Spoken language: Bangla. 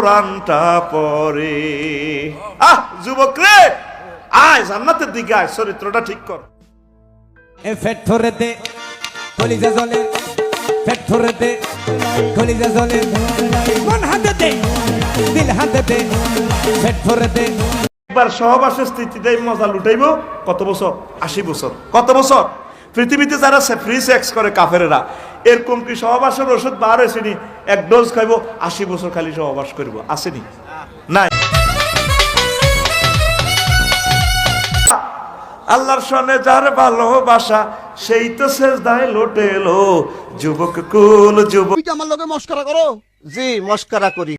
কোরআনটা পড়ে। যুবক রে, আয় জান্নাতের দিকে আয়, চরিত্রটা ঠিক কর। এ ফেট ধরেতে কলিজা জলে, ফেট ধরেতে কলিজা জলে, মন হাতে দে দিল হাতে দে, ফেট ধরেতে। একবার সহবাসের স্থিতিতে মজা লুটাইবো কত বছর? 80 বছর। কত বছর? পৃথিবীতে যারা ফ্রি সেক্স করে কাফেরেরা, এরকম কি সহবাসের ওষুধ বার হয়েছেনি? এক ডোজ খাইবো 80 বছর খালি সহবাস করব, আসেনি? নাই। আল্লাহর সনে যার ভালোবাসা, সেই তো সেজদায় লোটেলো। যুবক কুল যুবক, তুমি কি আমার লগে মস্করা করো? জি মস্করা করি।